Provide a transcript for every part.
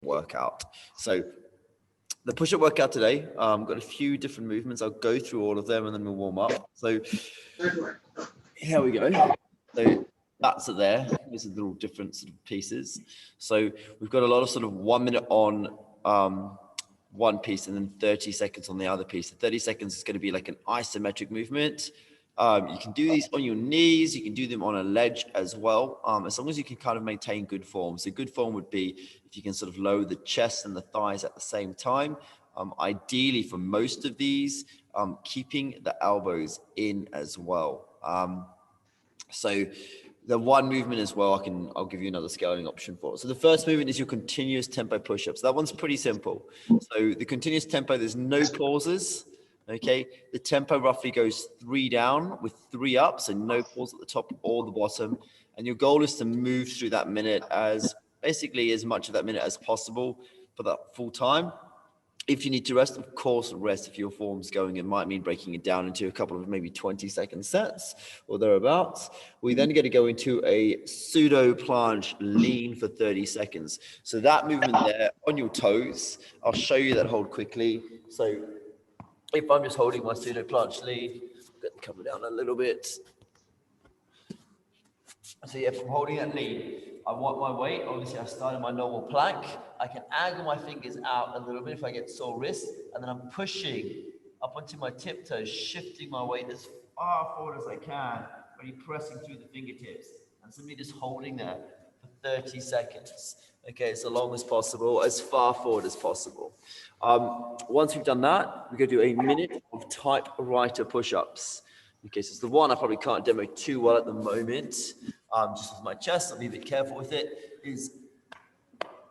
workout. So the push-up workout today, got a few different movements. I'll go through all of them and then we'll warm up. So here we go. So that's it there. These are little different sort of pieces. So we've got a lot of sort of 1 minute on one piece and then 30 seconds on the other piece. The 30 seconds is going to be like an isometric movement. You can do these on your knees. You can do them on a ledge as well, as long as you can kind of maintain good form. So good form would be if you can sort of lower the chest and the thighs at the same time. Ideally, for most of these, keeping the elbows in as well. So the one movement as well, I'll give you another scaling option for. So the first movement is your continuous tempo push-ups. That one's pretty simple. So the continuous tempo, there's no pauses. Okay, the tempo roughly goes 3 down with 3 up, so no pause at the top or the bottom. And your goal is to move through that minute as basically as much of that minute as possible for that full time. If you need to rest, of course, rest. If your form's going, it might mean breaking it down into a couple of maybe 20-second sets or thereabouts. We then get to go into a pseudo planche lean for 30 seconds. So that movement there on your toes, I'll show you that hold quickly. So if I'm just holding my pseudo planche lean, come down a little bit. So yeah, if I'm holding that lean, I want my weight. Obviously, I started my normal plank. I can angle my fingers out a little bit if I get sore wrists, and then I'm pushing up onto my tiptoes, shifting my weight as far forward as I can, really pressing through the fingertips, and simply just holding there for 30 seconds. Okay, as long as possible, as far forward as possible. Once we've done that, we're going to do a minute of typewriter push-ups. Okay, so it's the one I probably can't demo too well at the moment, just with my chest. I'll be a bit careful with it. Is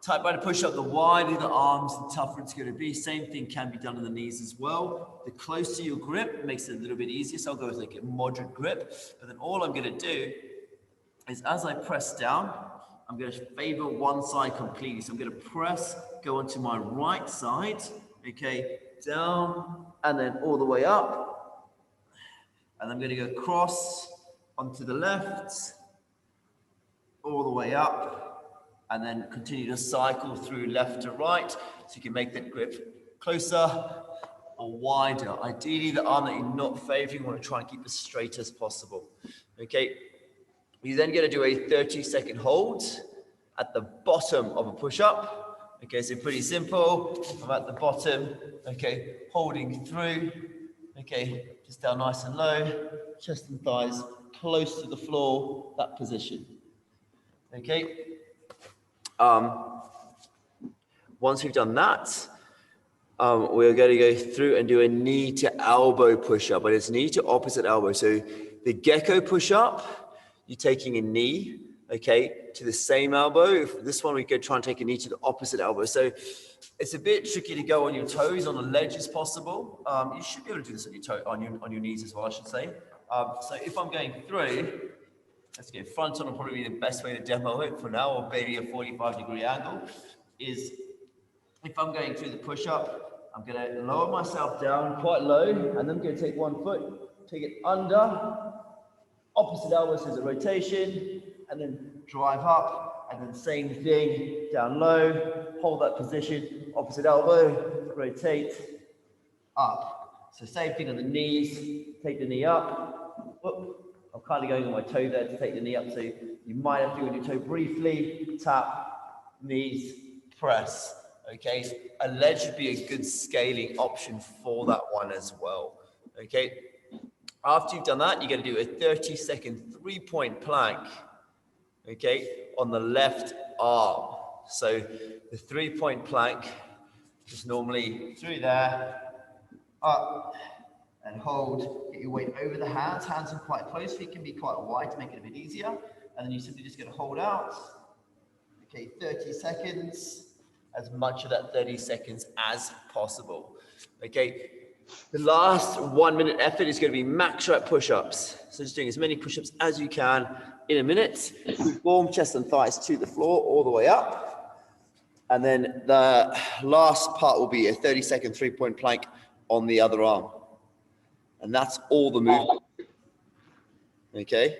typewriter push-up, the wider the arms, the tougher it's going to be. Same thing can be done in the knees as well. The closer your grip makes it a little bit easier, so I'll go with like a moderate grip. But then all I'm going to do is as I press down, I'm going to favor one side completely. So I'm going to press, go onto my right side, okay, down, and then all the way up. And I'm going to go across onto the left, all the way up, and then continue to cycle through left to right, so you can make that grip closer or wider. Ideally, the arm that you're not favoring, you want to try and keep as straight as possible. Okay, you're then going to do a 30-second hold at the bottom of a push-up. Okay, so pretty simple. I'm at the bottom, okay, holding through. Okay, just down nice and low, chest and thighs close to the floor, that position. Okay. Once we've done that, we're going to go through and do a knee to elbow push-up, but it's knee to opposite elbow. So the gecko push-up, you're taking a knee, okay, to the same elbow. For this one, we could try and take a knee to the opposite elbow. So it's a bit tricky to go on your toes, on the ledge as possible. You should be able to do this on your knees as well, I should say. So if I'm going through, let's go front on will probably be the best way to demo it for now, or maybe a 45-degree angle, is if I'm going through the push-up, I'm going to lower myself down quite low, and then I'm going to take one foot, take it under, opposite elbow, so there's a rotation, and then drive up. And then same thing, down low, hold that position, opposite elbow, rotate, up. So same thing on the knees, take the knee up. Whoop. I'm kind of going on my toe there to take the knee up, so you might have to go on your toe briefly, tap, knees, press. Okay, a ledge would be a good scaling option for that one as well. Okay, after you've done that, you're going to do a 30-second 3-point plank. Okay, on the left arm. So the 3-point plank, just normally through there, up and hold, get your weight over the hands. Hands are quite close, feet can be quite wide to make it a bit easier. And then you simply just going to hold out. Okay, 30 seconds, as much of that 30 seconds as possible. Okay, the last 1 minute effort is going to be max rep push-ups. So just doing as many push-ups as you can in a minute. Warm chest and thighs to the floor all the way up. And then the last part will be a 30-second 3-point plank on the other arm. And that's all the movement. Okay,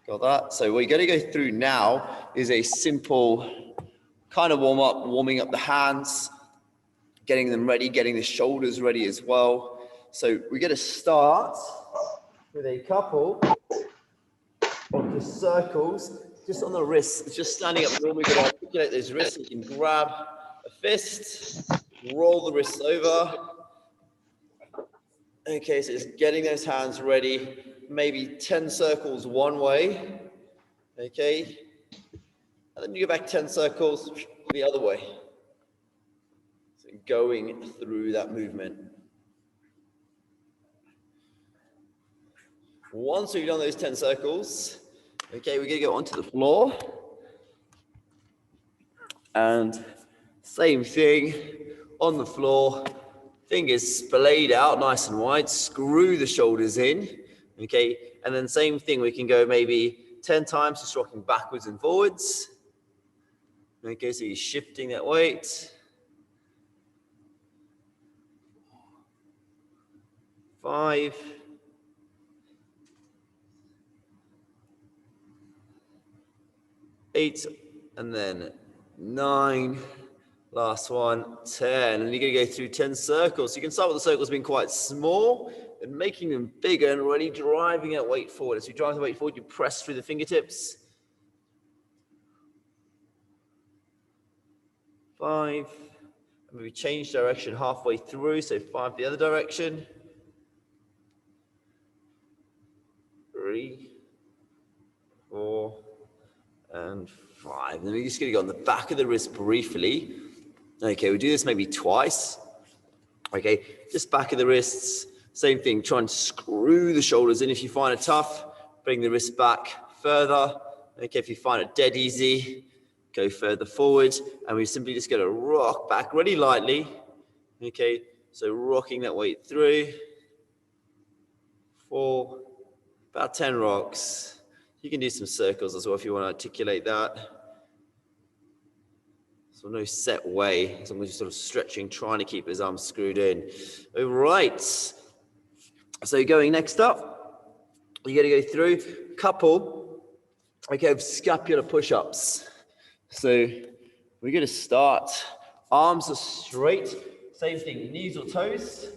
got that? So what you're going to go through now is a simple kind of warming up the hands, getting them ready, getting the shoulders ready as well. So we're going to start with a couple of the circles just on the wrists, just standing up normally. We're going to articulate those wrists. You can grab a fist, roll the wrists over. Okay, so just getting those hands ready, maybe 10 circles one way. Okay, and then you go back 10 circles the other way. So going through that movement. Once we've done those 10 circles, okay, we're going to go onto the floor. And same thing on the floor, fingers splayed out nice and wide, screw the shoulders in, okay? And then same thing, we can go maybe 10 times, just rocking backwards and forwards. Okay, so you're shifting that weight. 5. 8, and then 9. Last one, 10. And you're going to go through 10 circles. So you can start with the circles being quite small and making them bigger and really driving that weight forward. As you drive the weight forward, you press through the fingertips. 5. And maybe change direction halfway through. So 5 the other direction. 3, 4, and 5. And then we're just going to go on the back of the wrist briefly. Okay, we do this maybe twice. Okay, just back of the wrists. Same thing, try and screw the shoulders in. If you find it tough, bring the wrist back further. Okay, if you find it dead easy, go further forward. And we simply just going to rock back really lightly. Okay, so rocking that weight through. 4, about 10 rocks. You can do some circles as well if you want to articulate that. So no set way, as long as you're sort of stretching, trying to keep his arms screwed in. All right. So going next up, you're going to go through a couple, okay, of scapular push-ups. So we're going to start, arms are straight, same thing, knees or toes,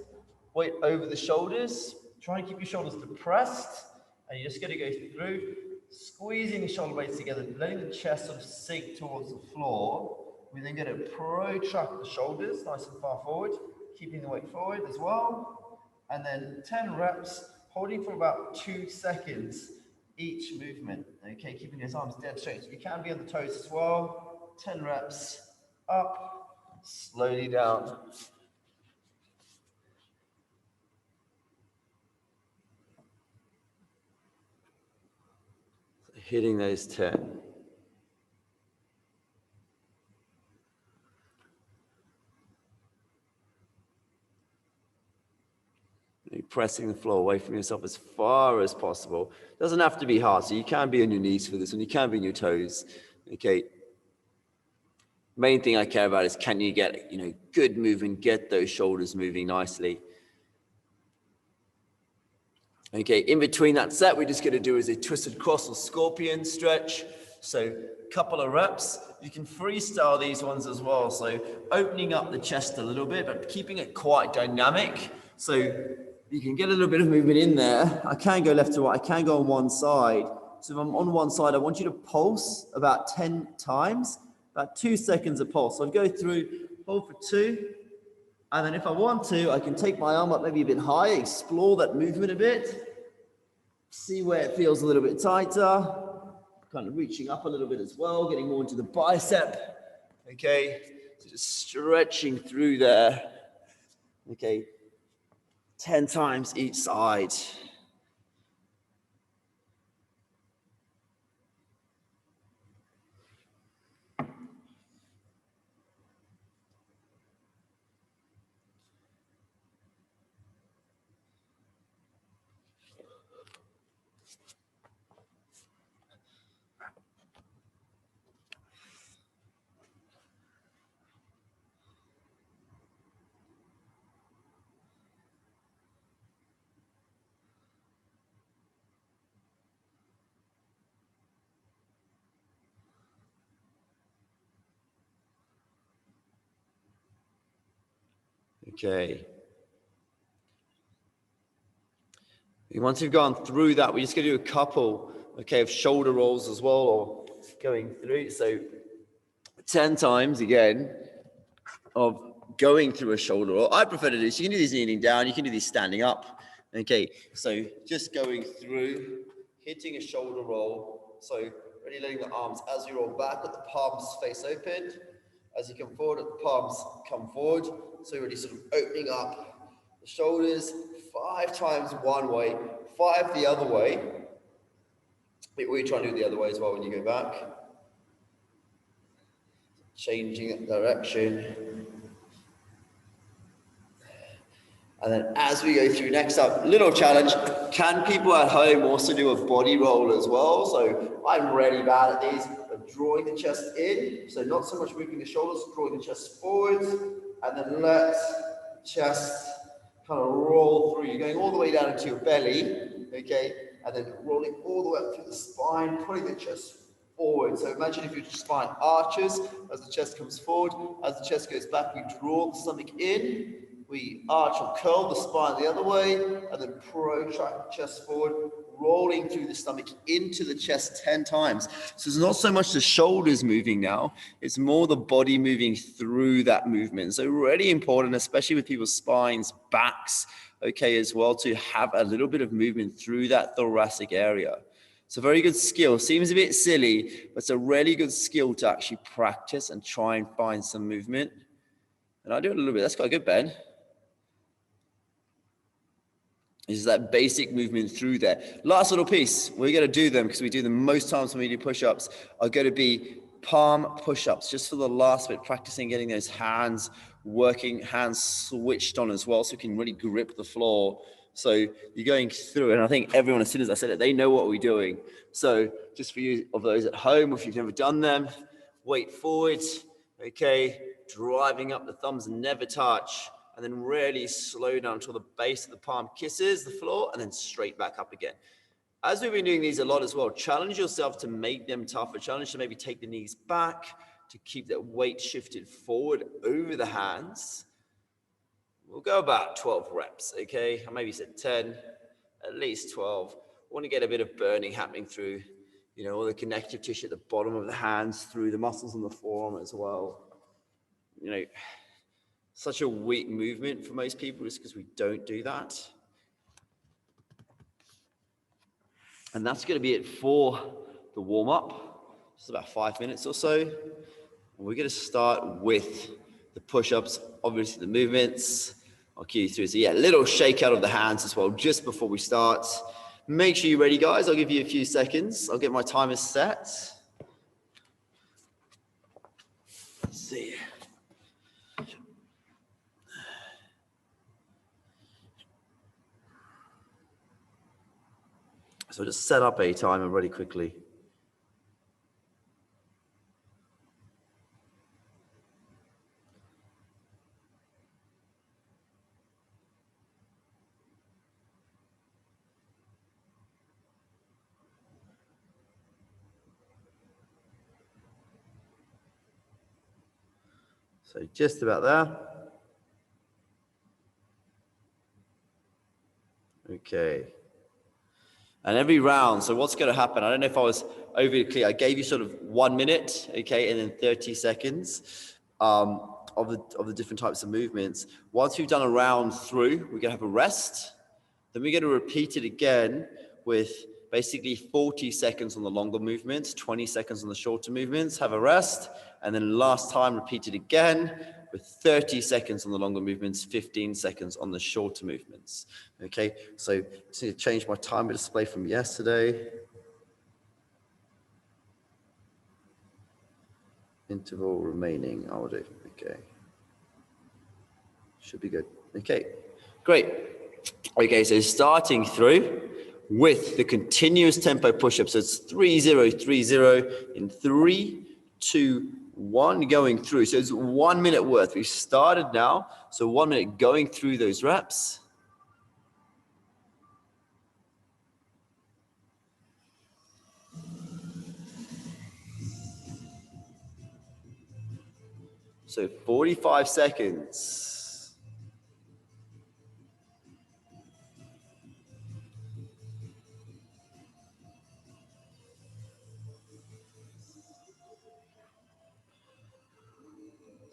weight over the shoulders. Try and keep your shoulders depressed, and you're just going to go through, squeezing the shoulder blades together, letting the chest sort of sink towards the floor. We're then going to protract the shoulders nice and far forward, keeping the weight forward as well. And then 10 reps, holding for about 2 seconds each movement. Okay, keeping those arms dead straight. So you can be on the toes as well. 10 reps, up, slowly down. So hitting those 10. Pressing the floor away from yourself as far as possible. Doesn't have to be hard, so you can be on your knees for this one, you can be on your toes. Okay. Main thing I care about is can you get, good movement, get those shoulders moving nicely. Okay, in between that set, we're just going to do is a twisted cross or scorpion stretch. So a couple of reps. You can freestyle these ones as well. So opening up the chest a little bit, but keeping it quite dynamic. So you can get a little bit of movement in there. I can go left to right. I can go on one side. So if I'm on one side, I want you to pulse about 10 times, about 2 seconds a pulse. So I'd go through, hold for 2. And then if I want to, I can take my arm up maybe a bit higher, explore that movement a bit, see where it feels a little bit tighter, kind of reaching up a little bit as well, getting more into the bicep. Okay, so just stretching through there. Okay, 10 times each side. Okay. Once you've gone through that, we're just going to do a couple, okay, of shoulder rolls as well, or going through. So 10 times again of going through a shoulder roll. I prefer to do this. You can do these kneeling down. You can do these standing up. Okay, so just going through, hitting a shoulder roll. So really letting the arms, as you roll back, let the palms face open. As you come forward, let the palms come forward. So you're really sort of opening up the shoulders 5 times one way, 5 the other way. We try and do it the other way as well when you go back. Changing direction. And then as we go through, next up, little challenge. Can people at home also do a body roll as well? So I'm really bad at these, but drawing the chest in. So not so much moving the shoulders, drawing the chest forwards, and then let chest kind of roll through. You're going all the way down into your belly, okay? And then rolling all the way up through the spine, pulling the chest forward. So imagine if your spine arches as the chest comes forward. As the chest goes back, we draw the stomach in. We arch or curl the spine the other way, and then protract the chest forward, rolling through the stomach into the chest 10 times. So it's not so much the shoulders moving now, it's more the body moving through that movement. So really important, especially with people's spines, backs, okay, as well, to have a little bit of movement through that thoracic area. It's a very good skill. Seems a bit silly, but it's a really good skill to actually practice and try and find some movement. And I do it a little bit. That's quite good, Ben. Is that basic movement through there. Last little piece, we're going to do them because we do them most times when we do push-ups, are going to be palm push-ups, just for the last bit, practicing getting those hands working, hands switched on as well, so you can really grip the floor. So you're going through, and I think everyone, as soon as I said it, they know what we're doing. So just for you, of those at home, if you've never done them, weight forward, okay, driving up the thumbs, never touch, and then really slow down until the base of the palm kisses the floor, and then straight back up again. As we've been doing these a lot as well, challenge yourself to make them tougher. Challenge to maybe take the knees back, to keep that weight shifted forward over the hands. We'll go about 12 reps, okay? I maybe said 10, at least 12. I want to get a bit of burning happening through, all the connective tissue at the bottom of the hands, through the muscles on the forearm as well. Such a weak movement for most people just because we don't do that. And that's going to be it for the warm-up. Just about 5 minutes or so. And we're going to start with the push-ups, obviously the movements. I'll cue you through. So yeah, a little shake out of the hands as well just before we start. Make sure you're ready, guys. I'll give you a few seconds. I'll get my timer set. Let's see. So just set up a timer really quickly. So just about there. Okay. And every round, so what's going to happen? I don't know if I was overly clear. I gave you sort of 1 minute, okay, and then 30 seconds of the different types of movements. Once we've done a round through, we're going to have a rest. Then we're going to repeat it again with basically 40 seconds on the longer movements, 20 seconds on the shorter movements, have a rest. And then last time, repeat it again with 30 seconds on the longer movements, 15 seconds on the shorter movements. Okay, so I just need to change my timer display from yesterday. Interval remaining, I'll do, okay. Should be good, okay, great. Okay, so starting through with the continuous tempo push-ups. So it's 3-0-3-0 in 3, 2, 1 going through. So it's 1 minute worth. We've started now. So 1 minute going through those reps. So 45 seconds.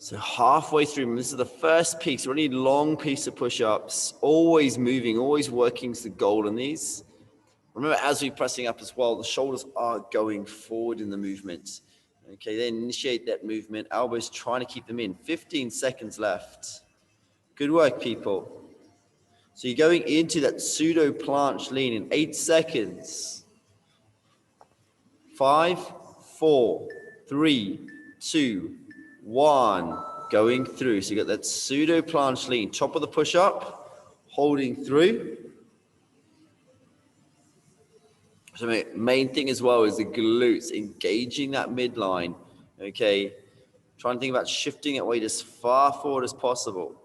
So halfway through, this is the first piece, really long piece of push-ups, always moving, always working to the goal in these. Remember, as we're pressing up as well, the shoulders are going forward in the movement. Okay, then initiate that movement, elbows trying to keep them in. 15 seconds left. Good work, people. So you're going into that pseudo planche lean in 8 seconds. 5, 4, 3, 2, 1. Going through. So you got that pseudo planche lean, top of the push-up, holding through. So main thing as well is the glutes, engaging that midline. Okay, trying to think about shifting that weight as far forward as possible.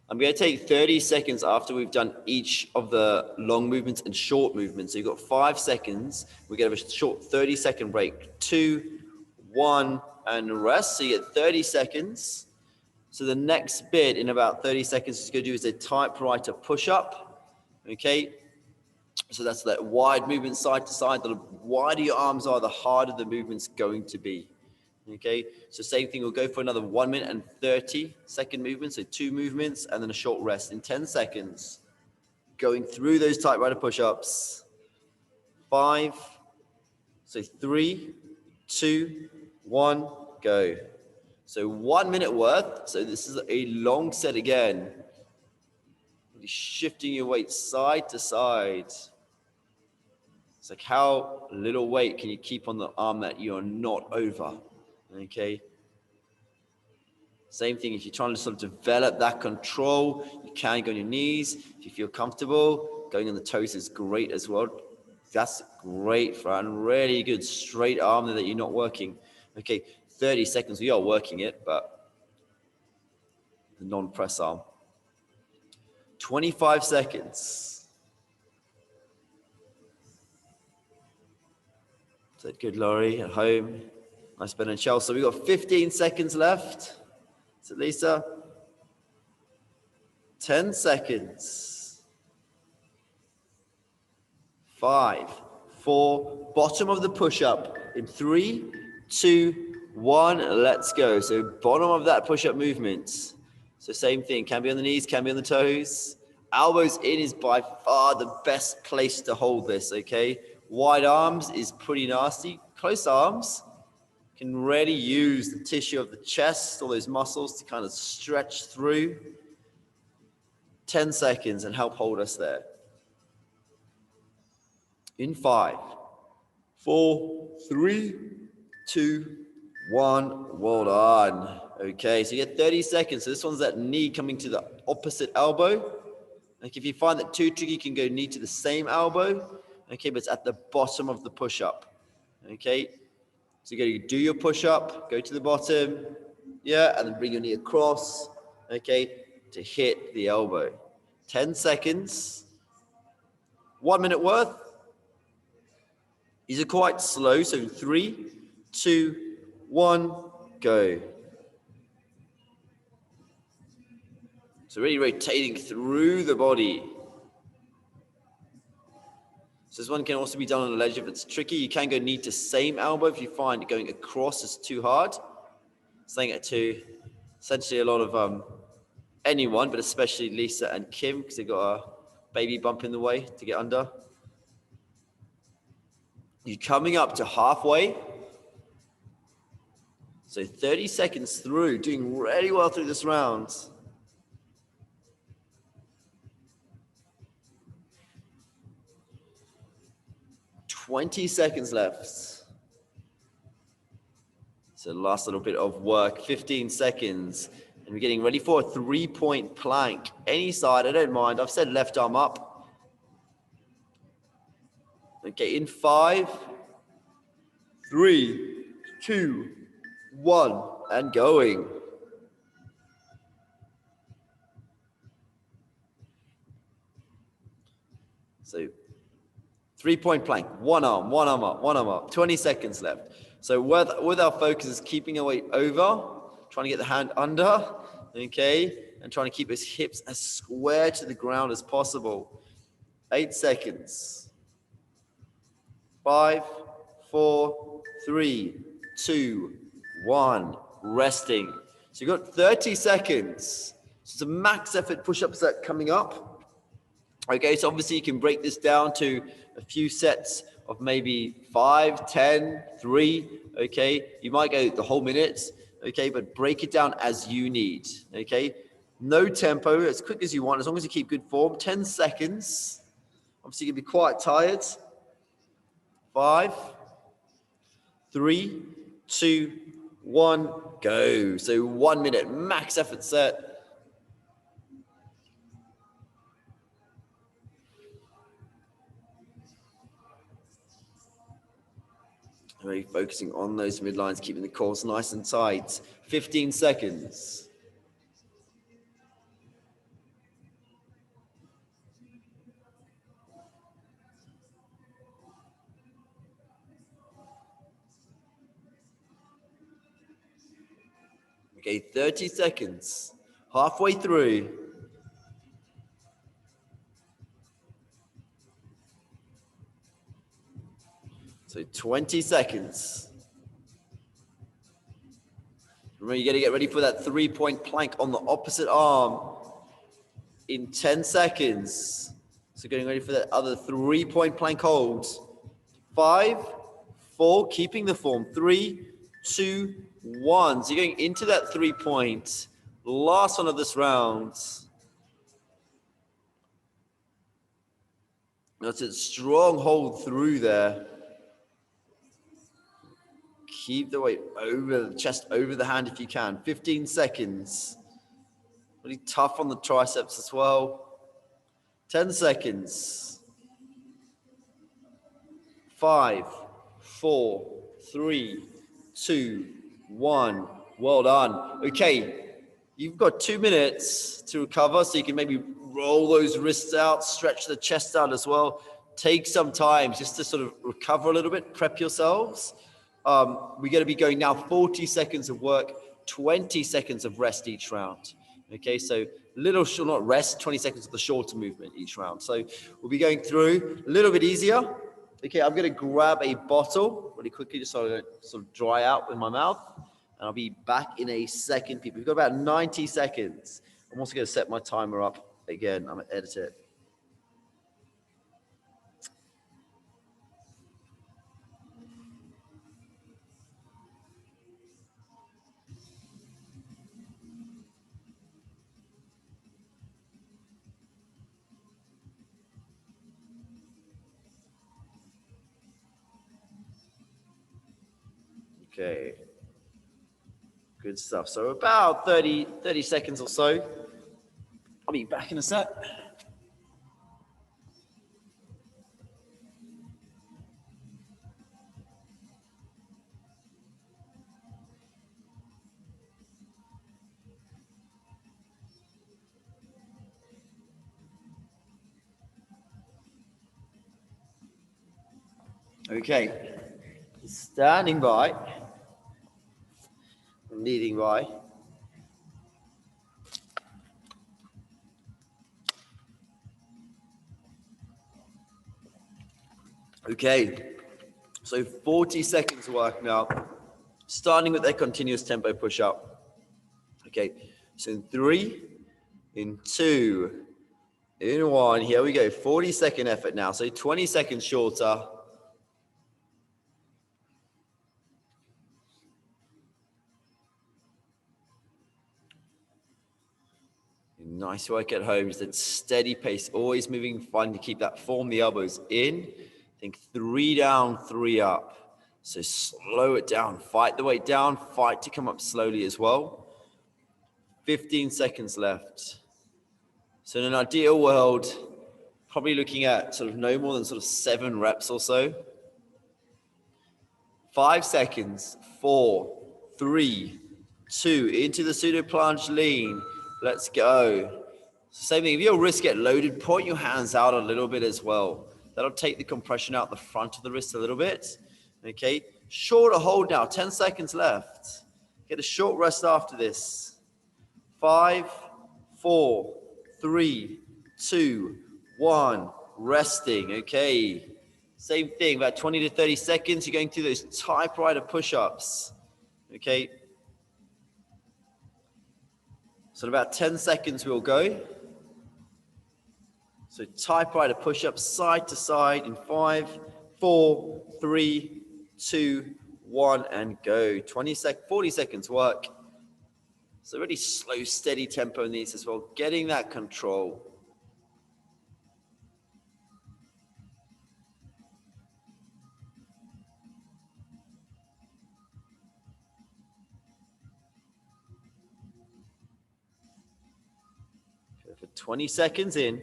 I'm going to take 30 seconds after we've done each of the long movements and short movements. So you've got 5 seconds. We're going to have a short 30-second break. 2, 1, and rest. So you get 30 seconds. So the next bit in about 30 seconds is going to do is a typewriter push-up. Okay. So that's that wide movement side to side. The wider your arms are, the harder the movement's going to be. Okay, so same thing, we'll go for another 1 minute and 30-second movement, so 2 movements and then a short rest in 10 seconds. Going through those typewriter push-ups. 5, so 3, 2, 1, go. So 1 minute worth, so this is a long set again. Really shifting your weight side to side. It's like how little weight can you keep on the arm that you're not over? Okay. Same thing, if you're trying to sort of develop that control, you can go on your knees. If you feel comfortable, going on the toes is great as well. That's great for a really good straight arm there that you're not working. Okay, 30 seconds, we are working it, but the non-press arm. 25 seconds. Is that good, Laurie, at home? Nice, Ben and Chelsea. So we've got 15 seconds left. Is it Lisa? 10 seconds. 5, 4, bottom of the push-up in 3, 2, 1, let's go. So bottom of that push-up movement. So same thing, can be on the knees, can be on the toes. Elbows in is by far the best place to hold this, okay? Wide arms is pretty nasty. Close arms can really use the tissue of the chest, all those muscles to kind of stretch through. 10 seconds and help hold us there. In 5, 4, 3, 2, 1, well done. Okay, so you get 30 seconds. So this one's that knee coming to the opposite elbow. Like if you find that too tricky, you can go knee to the same elbow. Okay, but it's at the bottom of the push-up. Okay. So you do your push-up, go to the bottom, yeah, and then bring your knee across, okay, to hit the elbow. 10 seconds, 1 minute worth. These are quite slow, so 3, 2, 1, go. So really rotating through the body. So this one can also be done on a ledge if it's tricky. You can go knee to same elbow if you find going across is too hard. Saying it to essentially a lot of anyone, but especially Lisa and Kim because they've got a baby bump in the way to get under. You're coming up to halfway. So 30 seconds through, doing really well through this round. $20 seconds left. So last little bit of work, 15 seconds. And we're getting ready for a 3-point plank. Any side, I don't mind. I've said left arm up. Okay, in 5, 3, 2, 1, and going. So 3-point plank, one arm up, 20 seconds left. So with our focus is keeping our weight over, trying to get the hand under, okay, and trying to keep his hips as square to the ground as possible. 8 seconds. 5, 4, 3, 2, 1, resting. So you've got 30 seconds. So it's a max effort push-up set coming up. Okay, so obviously you can break this down to a few sets of maybe 5, 10, 3, okay? You might go the whole minute, okay? But break it down as you need, okay? No tempo, as quick as you want, as long as you keep good form. 10 seconds. Obviously, you'll be quite tired. 5, 3, 2, 1, go. So 1 minute, max effort set. Really focusing on those midlines, keeping the cores nice and tight. 15 seconds. Okay, 30 seconds. Halfway through. So 20 seconds. Remember, you got to get ready for that 3-point plank on the opposite arm in 10 seconds. So getting ready for that other 3-point plank hold. 5, 4, keeping the form. 3, 2, 1. So you're going into that 3-point. Last one of this round. That's a strong hold through there. Keep the weight over the chest, over the hand if you can. 15 seconds. Really tough on the triceps as well. 10 seconds. 5, 4, 3, 2, 1. Well done. Okay, you've got 2 minutes to recover, so you can maybe roll those wrists out, stretch the chest out as well. Take some time just to sort of recover a little bit, prep yourselves. We're going to be going now 40 seconds of work, 20 seconds of rest each round. Okay, so little, not rest, 20 seconds of the shorter movement each round. So we'll be going through a little bit easier. Okay, I'm going to grab a bottle really quickly just so I don't sort of dry out in my mouth. And I'll be back in a second, people. We've got about 90 seconds. I'm also going to set my timer up again. I'm going to edit it. Okay. Good stuff. So about 30 seconds or so. I'll be back in a sec. Okay. Standing by. Leading by. Okay, so 40 seconds work now, starting with a continuous tempo push-up. Okay, so in 3, in 2, in 1, here we go, 40-second effort now, so 20 seconds shorter. Nice work at home, just a steady pace, always moving fine to keep that form, the elbows in. Think 3 down, 3 up. So slow it down, fight the weight down, fight to come up slowly as well. 15 seconds left. So in an ideal world, probably looking at sort of no more than sort of 7 reps or so. 5 seconds, 4, 3, 2, into the pseudo plunge lean. Let's go. Same thing, if your wrists get loaded, point your hands out a little bit as well. That'll take the compression out the front of the wrist a little bit. Okay, shorter hold now, 10 seconds left. Get a short rest after this. 5, 4, 3, 2, 1, resting. Okay, same thing, about 20 to 30 seconds. You're going through those typewriter push-ups. Okay. So in about 10 seconds we'll go. So typewriter push-ups side to side in 5, 4, 3, 2, 1, and go. 40 seconds work. So really slow, steady tempo in these as well, getting that control. Okay, for 20 seconds in.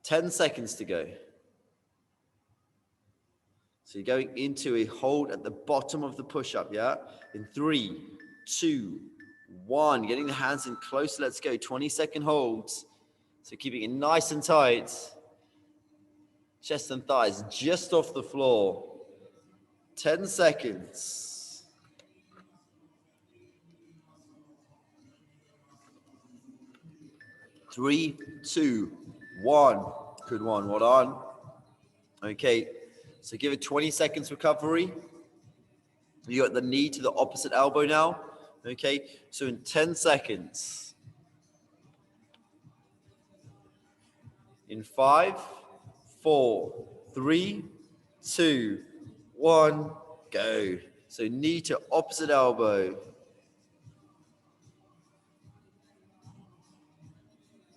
10 seconds to go. So you're going into a hold at the bottom of the push-up, yeah? In 3, 2, 1. Getting the hands in close. Let's go. 20-second holds. So keeping it nice and tight. Chest and thighs just off the floor. 10 seconds. 3, 2, 1. Good one. Well done. Okay. So give it 20 seconds recovery. You got the knee to the opposite elbow now. Okay. So in 10 seconds. In 5, 4, 3, 2, 1, go. So knee to opposite elbow.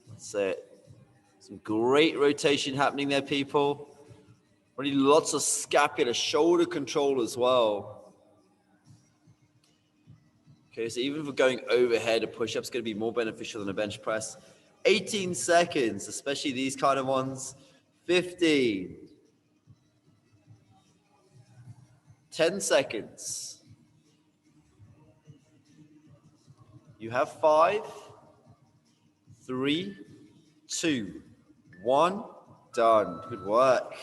That's it. Some great rotation happening there, people. Really lots of scapular shoulder control as well. Okay, so even if we're going overhead, a push-up is going to be more beneficial than a bench press. 18 seconds, especially these kind of ones. 15. 10 seconds. You have 5, 3, 2, 1. Done. Good work.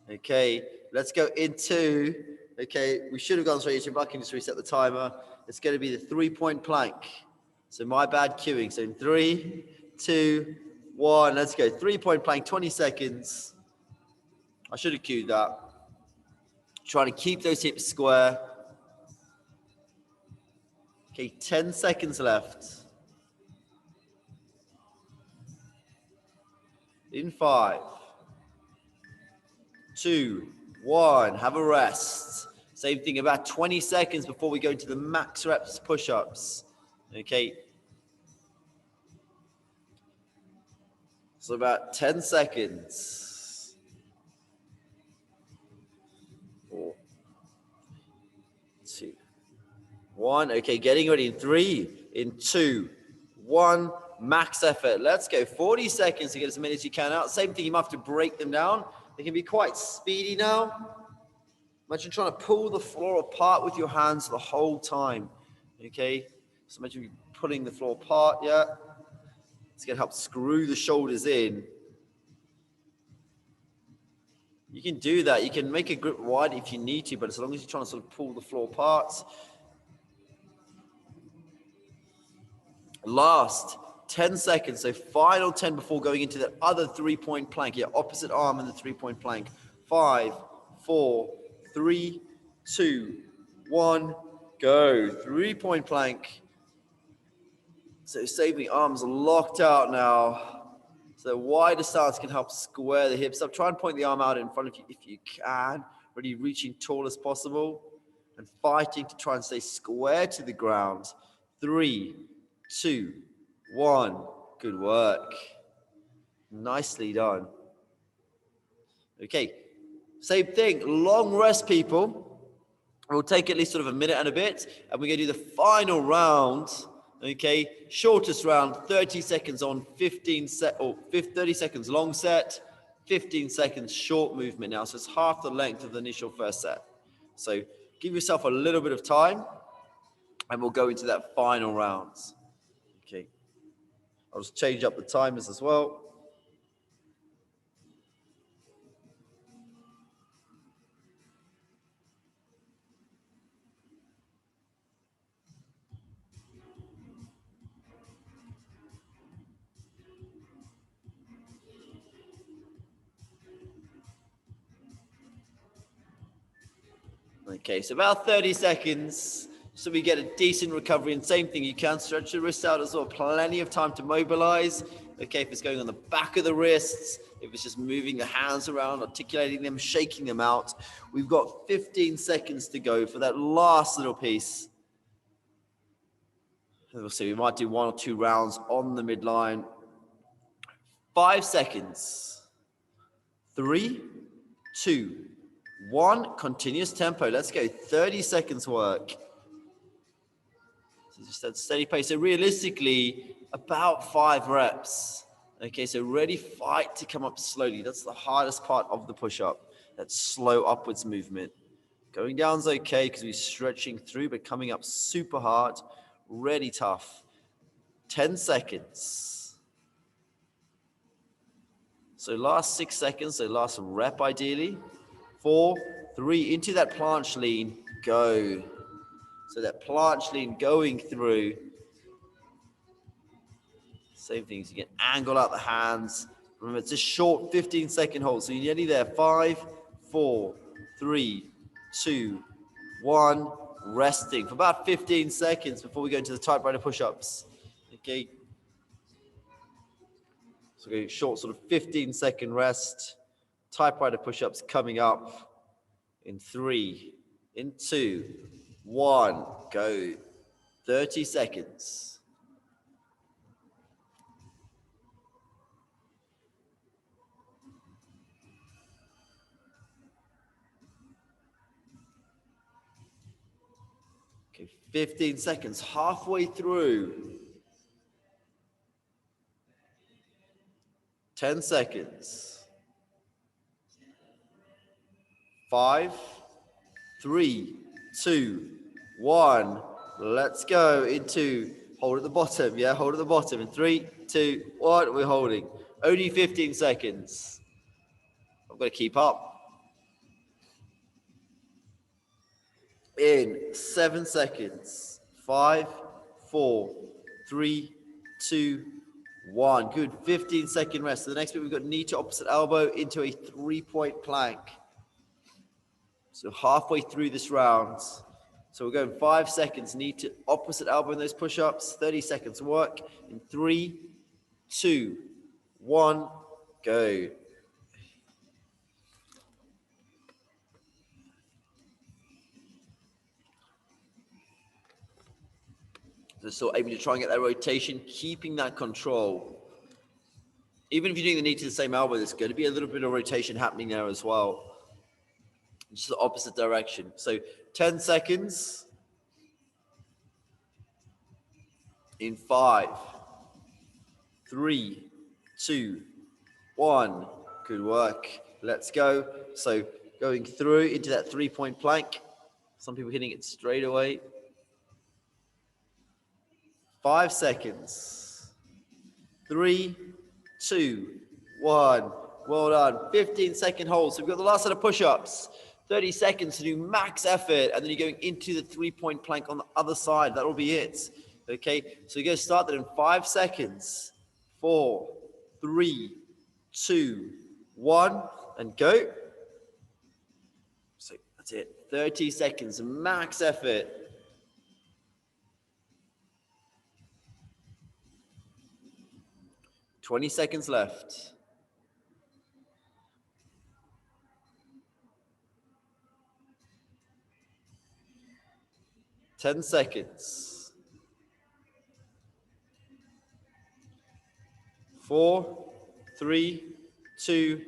Okay, let's go into, okay, we should have gone straight into, but I can just reset the timer. It's going to be the 3-point plank. So my bad queuing. So in 3, 2, 1, let's go. 3-point plank, 20 seconds. I should have queued that. Trying to keep those hips square. Okay, 10 seconds left. In 5, 2, 1, have a rest. Same thing, about 20 seconds before we go into the max reps push-ups. Okay. So about 10 seconds. 4, 2, 1. Okay, getting ready in 3, in 2, 1. Max effort. Let's go. 40 seconds to get as many as you can out. Same thing, you might have to break them down. They can be quite speedy now. Imagine trying to pull the floor apart with your hands the whole time. Okay, so imagine you pulling the floor apart, yeah? It's going to help screw the shoulders in. You can do that. You can make a grip wide if you need to, but as long as you're trying to sort of pull the floor apart. Last 10 seconds, so final 10 before going into that other 3-point plank. Yeah, opposite arm in the 3-point plank. 5, 4, 3, 2, 1, go. 3-point plank. So save the arms locked out now. So wider stance can help square the hips up. Try and point the arm out in front of you if you can. Really reaching tall as possible and fighting to try and stay square to the ground. 3, 2, 1. Good work. Nicely done. Okay, same thing. Long rest, people. We'll take at least sort of a minute and a bit, and we're going to do the final round. Okay, shortest round, 30 seconds on, 30 seconds long set, 15 seconds short movement now. So it's half the length of the initial first set. So give yourself a little bit of time, and we'll go into that final round. Okay, I'll just change up the timers as well. Okay, so about 30 seconds. So we get a decent recovery, and same thing, you can stretch the wrists out as well. Plenty of time to mobilize. Okay, if it's going on the back of the wrists, if it's just moving the hands around, articulating them, shaking them out. We've got 15 seconds to go for that last little piece. We'll see, we might do 1 or 2 rounds on the midline. 5 seconds. 3, 2, 1. Continuous tempo. Let's go. 30 seconds work. So just that steady pace. So realistically, about 5 reps. Okay, so really fight to come up slowly. That's the hardest part of the push-up. That slow upwards movement. Going down's okay because we're stretching through, but coming up super hard, really tough. 10 seconds. So last 6 seconds, so last rep ideally. 4, 3, into that planche lean, go. So that planche lean going through. Same things, you can angle out the hands. Remember, it's a short 15-second hold, so you're nearly there. 5, 4, 3, 2, 1. Resting for about 15 seconds before we go into the typewriter push-ups. Okay. So go short sort of 15-second rest. Typewriter push-ups coming up in 3, in 2, 1, go. 30 seconds. Okay, 15 seconds, halfway through. 10 seconds. 5, 3, 2, 1. Let's go into hold at the bottom. Yeah, hold at the bottom. In 3, 2, 1. We're holding. Only 15 seconds. I've got to keep up. In 7 seconds. 5, 4, 3, 2, 1. Good. 15-second rest. So the next bit, we've got knee to opposite elbow into a 3-point plank. So halfway through this round. So we're going 5 seconds, knee to opposite elbow in those push-ups. 30 seconds work. In 3, 2, 1, go. So still aiming to try and get that rotation, keeping that control. Even if you're doing the knee to the same elbow, there's going to be a little bit of rotation happening there as well. Just the opposite direction. So 10 seconds. In 5, 3, 2, 1. Good work. Let's go. So going through into that 3-point plank. Some people hitting it straight away. 5 seconds. 3, 2, 1. Well done. 15-second hold. So we've got the last set of push-ups. 30 seconds to do max effort, and then you're going into the 3-point plank on the other side. That'll be it. Okay, so you're going to start that in 5 seconds. 4, 3, 2, 1, and go. So that's it. 30 seconds, max effort. $20 seconds left. $10 seconds. 4, 3, 2,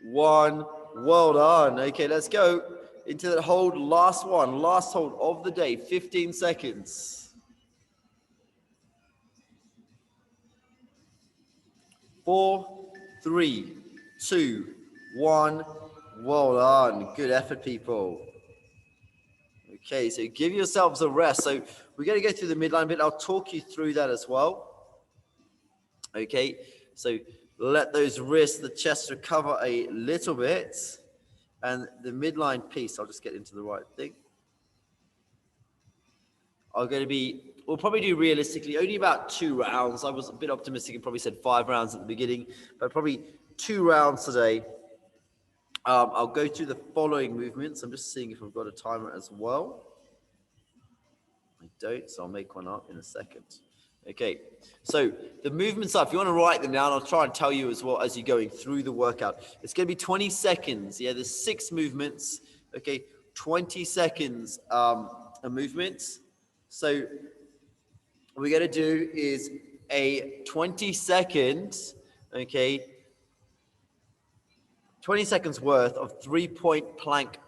1. Well done. Okay, let's go into that hold. Last one. Last hold of the day. 15 seconds. 4, 3, 2, 1. Well done. Good effort, people. Okay, so give yourselves a rest. So we're going to go through the midline bit. I'll talk you through that as well. Okay, so let those wrists, the chest recover a little bit. And the midline piece, I'll just get into the right thing. We'll probably do realistically only about 2 rounds. I was a bit optimistic and probably said 5 rounds at the beginning, but probably 2 rounds today. I'll go through the following movements. I'm just seeing if I've got a timer as well. I don't, so I'll make one up in a second. Okay, so the movements are, if you want to write them down, I'll try and tell you as well as you're going through the workout. It's going to be 20 seconds. Yeah, there's 6 movements. Okay, 20 seconds a movement. So what we're going to do is a 20 seconds, okay, 20 seconds worth of 3-point plank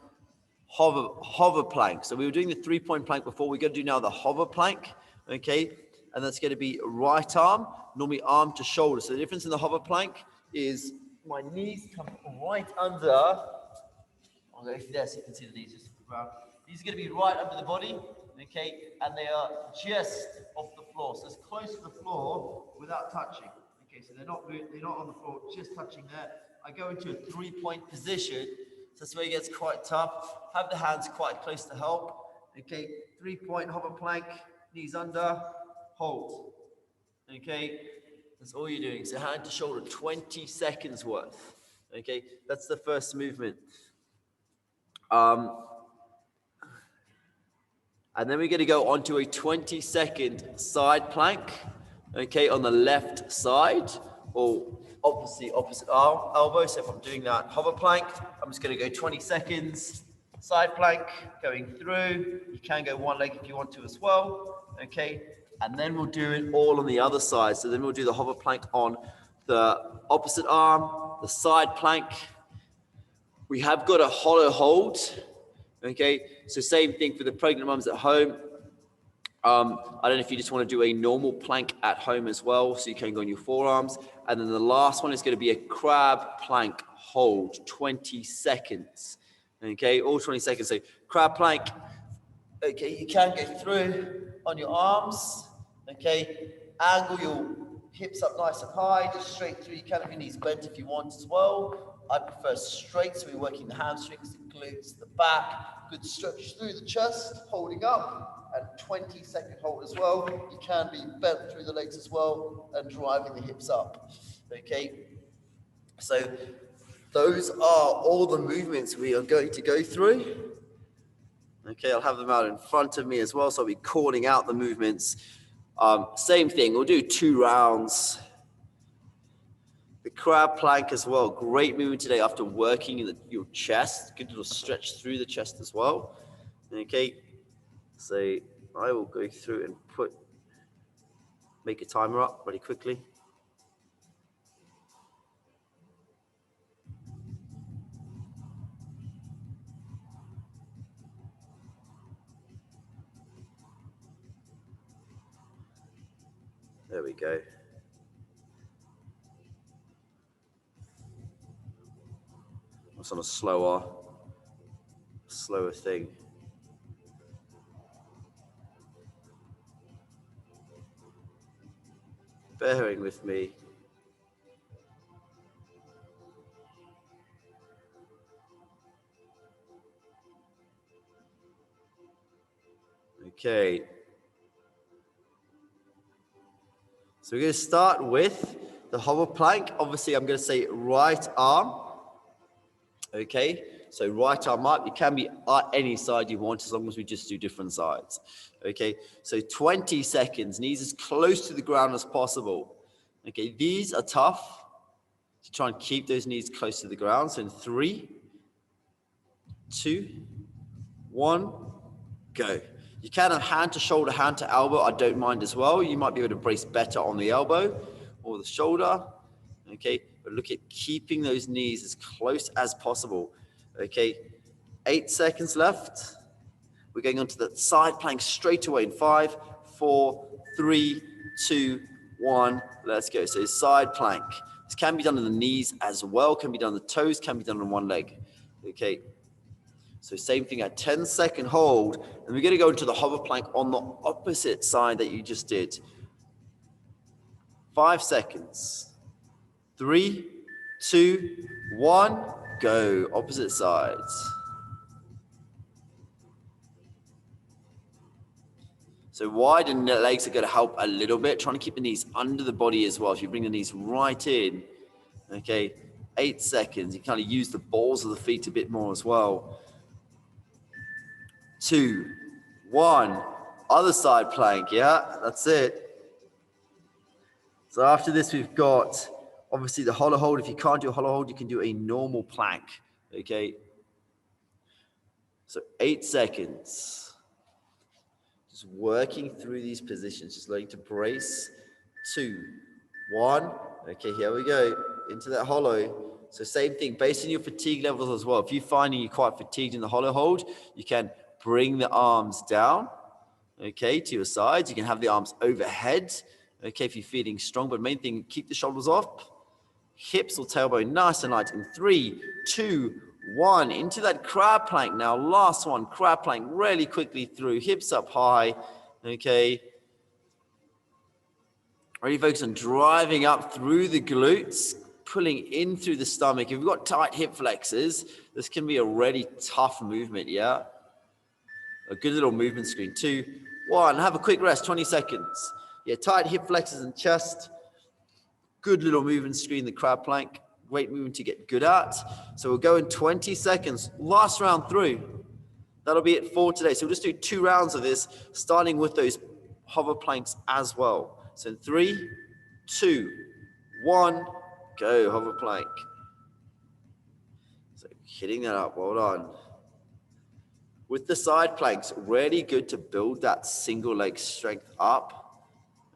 hover plank. So we were doing the 3-point plank before. We're going to do now the hover plank, okay? And that's going to be right arm, normally arm to shoulder. So the difference in the hover plank is my knees come right under. I'll go there so you can see the knees just around. These are going to be right under the body, okay? And they are just off the floor. So it's close to the floor without touching. Okay, so they're not on the floor, just touching there. I go into a 3-point position. So that's where it gets quite tough. Have the hands quite close to help. Okay, 3-point hover plank, knees under, hold. Okay, that's all you're doing. So hand to shoulder, 20 seconds worth. Okay, that's the first movement. And then we're going to go on to a 20-second side plank. Okay, on the left side, or opposite arm, elbow. So if I'm doing that hover plank, I'm just going to go 20 seconds, side plank, going through. You can go one leg if you want to as well, okay? And then we'll do it all on the other side. So then we'll do the hover plank on the opposite arm, the side plank. We have got a hollow hold, okay? So same thing for the pregnant mums at home. I don't know if you just want to do a normal plank at home as well, so you can go on your forearms. And then the last one is going to be a crab plank hold, 20 seconds. Okay, all 20 seconds. So crab plank, okay, you can go through on your arms. Okay, angle your hips up nice and high, just straight through. You can have your knees bent if you want as well. I prefer straight, so we're working the hamstrings, the glutes, the back. Good stretch through the chest, holding up. And 20-second hold as well. You can be bent through the legs as well and driving the hips up. Okay, so those are all the movements we are going to go through. Okay, I'll have them out in front of me as well, so I'll be calling out the movements. Same thing, we'll do 2 rounds. The crab plank as well, great movement today after working in your chest. Good little stretch through the chest as well. Okay. So I will go through and make a timer up really quickly. There we go. It's on a slower thing. Bearing with me. Okay. So we're going to start with the hover plank. Obviously, I'm going to say right arm. Okay. So right arm up. You can be at any side you want as long as we just do different sides. Okay. So 20 seconds. Knees as close to the ground as possible. Okay. These are tough. To try and keep those knees close to the ground. So in 3, 2, 1, go. You can have hand to shoulder, hand to elbow. I don't mind as well. You might be able to brace better on the elbow or the shoulder. Okay, but look at keeping those knees as close as possible. Okay, 8 seconds left. We're going on to the side plank straight away in 5, 4, 3, 2, 1. Let's go. So side plank. This can be done on the knees as well. Can be done on the toes. Can be done on one leg. Okay. So same thing at 10-second hold, and we're going to go into the hover plank on the opposite side that you just did. 5 seconds. 3, 2, 1, go. Opposite sides. So widen the legs are going to help a little bit. Trying to keep the knees under the body as well. If you bring the knees right in, okay. 8 seconds. You kind of use the balls of the feet a bit more as well. 2, 1. Other side plank, yeah, that's it. So after this, we've got obviously the hollow hold. If you can't do a hollow hold, you can do a normal plank, okay? So 8 seconds. Just working through these positions, just learning to brace. 2, 1. Okay, here we go, into that hollow. So same thing, based on your fatigue levels as well. If you're finding you're quite fatigued in the hollow hold, you can bring the arms down, okay, to your sides. You can have the arms overhead, okay, if you're feeling strong. But main thing, keep the shoulders off. Hips or tailbone nice and light. In 3, 2, 1. Into that crab plank now. Last one, crab plank, really quickly through. Hips up high, okay. Really focus on driving up through the glutes, pulling in through the stomach. If you've got tight hip flexors, this can be a really tough movement, yeah? A good little movement screen. 2, 1. Have a quick rest, 20 seconds. Yeah, tight hip flexors and chest. Good little movement screen, the crab plank. Great movement to get good at. So we'll go in 20 seconds. Last round through. That'll be it for today. So we'll just do 2 rounds of this, starting with those hover planks as well. So in 3, 2, 1, go, hover plank. So hitting that up, well done. With the side planks, really good to build that single leg strength up,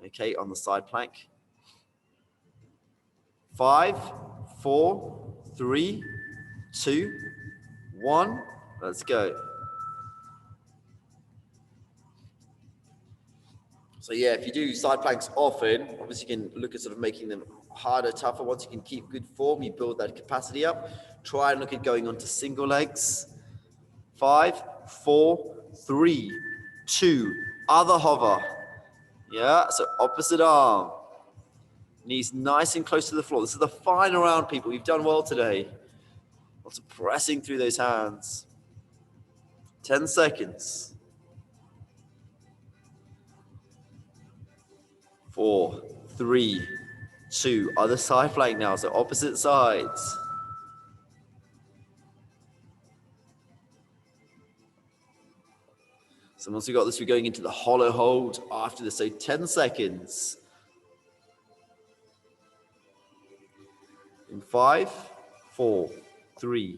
okay, on the side plank. 5, 4, 3, 2, 1, let's go. So yeah, if you do side planks often, obviously you can look at sort of making them harder, tougher. Once you can keep good form, you build that capacity up. Try and look at going onto single legs. 5, 4, 3, 2, other hover. Yeah, so opposite arm. Knees nice and close to the floor. This is the final round, people. You've done well today. Lots of pressing through those hands. 10 seconds. 4, 3, 2. Other side plank now, so opposite sides. So once we got this, we're going into the hollow hold after this. So 10 seconds. In 5, 4, 3,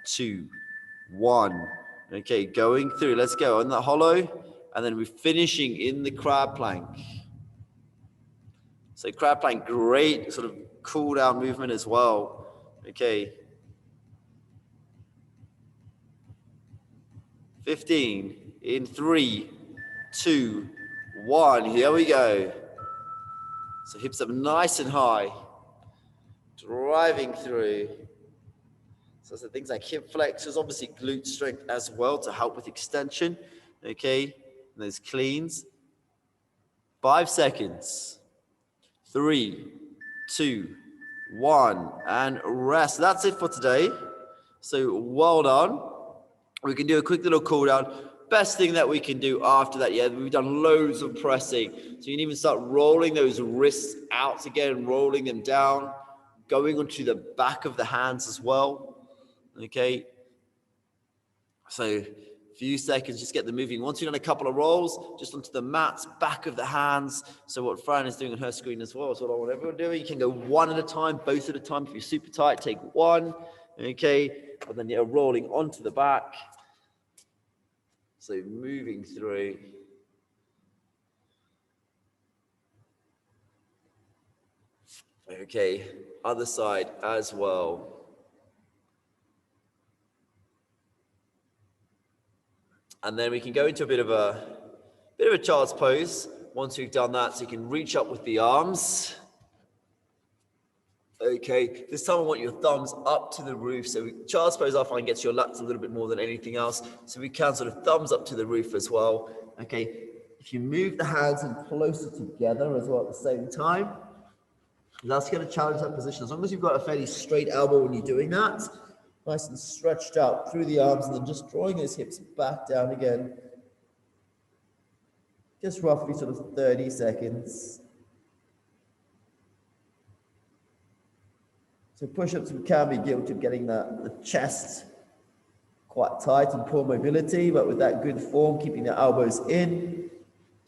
2, 1. Okay, going through. Let's go on that hollow. And then we're finishing in the crab plank. So crab plank, great sort of cool down movement as well. Okay. 15. In 3, 2, 1. Here we go. So hips up nice and high. Driving through. So things like hip flexors, obviously glute strength as well to help with extension. Okay, and those cleans. 5 seconds. 3, 2, 1, and rest. That's it for today. So well done. We can do a quick little cool down. Best thing that we can do after that, yeah, we've done loads of pressing. So you can even start rolling those wrists out again, rolling them down, going onto the back of the hands as well. Okay, so a few seconds, just get them moving. Once you've done a couple of rolls, just onto the mats, back of the hands. So what Fran is doing on her screen as well is what I want everyone doing. You can go one at a time, both at a time. If you're super tight, take one, okay, and then you're rolling onto the back. So moving through. Okay, other side as well. And then we can go into a bit of a child's pose once we've done that. So you can reach up with the arms. Okay, this time I want your thumbs up to the roof. So child's pose I find gets your lats a little bit more than anything else. So we can sort of thumbs up to the roof as well. Okay, if you move the hands in closer together as well at the same time, that's going to challenge that position. As long as you've got a fairly straight elbow when you're doing that, nice and stretched out through the arms, and then just drawing those hips back down again. Just roughly sort of 30 seconds. So push-ups, we can be guilty of getting the chest quite tight and poor mobility, but with that good form, keeping the elbows in,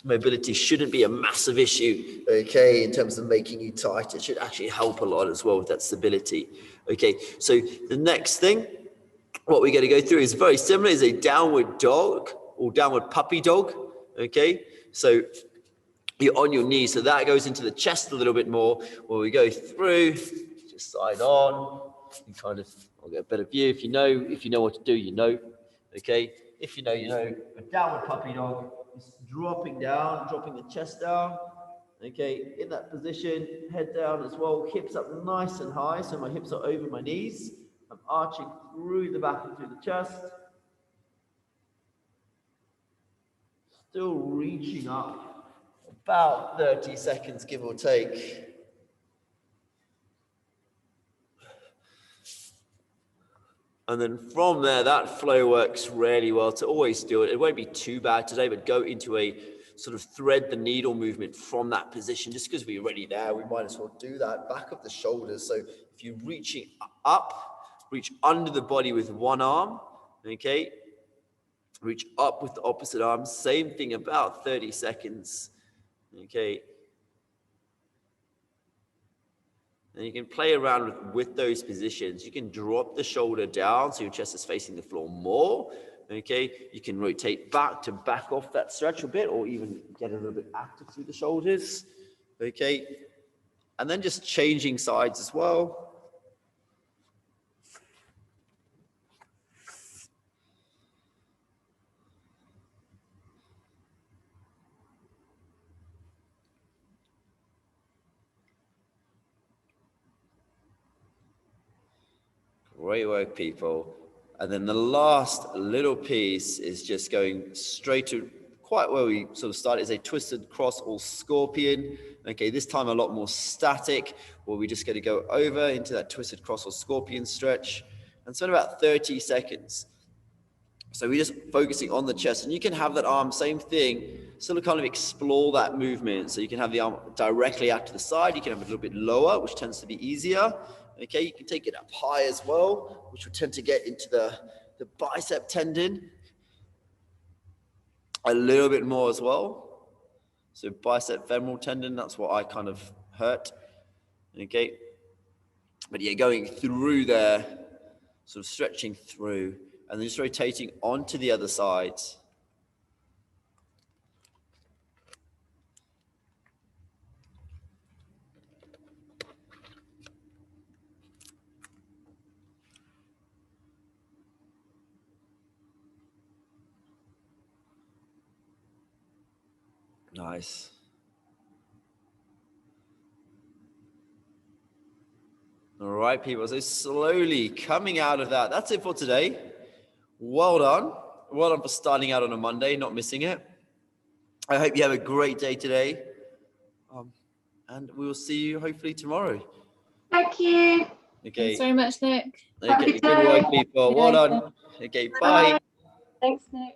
mobility shouldn't be a massive issue, okay, in terms of making you tight. It should actually help a lot as well with that stability. Okay, so the next thing, what we're going to go through is very similar, is a downward dog or downward puppy dog, okay? So you're on your knees, so that goes into the chest a little bit more, where we go through, just side on, you kind of, I'll get a better view. If you know what to do, you know, okay? If you know, you know. A downward puppy dog is dropping down, dropping the chest down, okay? In that position, head down as well, hips up nice and high, so my hips are over my knees. I'm arching through the back and through the chest. Still reaching up, about 30 seconds, give or take. And then from there, that flow works really well to always do it. It won't be too bad today, but go into a sort of thread the needle movement from that position. Just because we're already there, we might as well do that. Back of the shoulders. So if you're reaching up, reach under the body with one arm, okay? Reach up with the opposite arm. Same thing, about 30 seconds, okay? And you can play around with those positions. You can drop the shoulder down so your chest is facing the floor more, okay? You can rotate back to back off that stretch a bit, or even get a little bit active through the shoulders, okay? And then just changing sides as well. Great work, people. And then the last little piece is just going straight to quite where we sort of started, is a twisted cross or scorpion. Okay, this time a lot more static, where we're just going to go over into that twisted cross or scorpion stretch and spend about 30 seconds. So we're just focusing on the chest, and you can have that arm, same thing, sort of kind of explore that movement. So you can have the arm directly out to the side, you can have it a little bit lower, which tends to be easier. Okay, you can take it up high as well, which will tend to get into the bicep tendon a little bit more as well. So bicep femoral tendon, that's what I kind of hurt. Okay, but yeah, going through there, sort of stretching through, and then just rotating onto the other side. Nice. All right, people. So slowly coming out of that. That's it for today. Well done. Well done for starting out on a Monday, not missing it. I hope you have a great day today. And we will see you hopefully tomorrow. Thank you. Okay. Thanks very much, Nick. Okay, good work, people. Well done. Okay, bye. Thanks, Nick.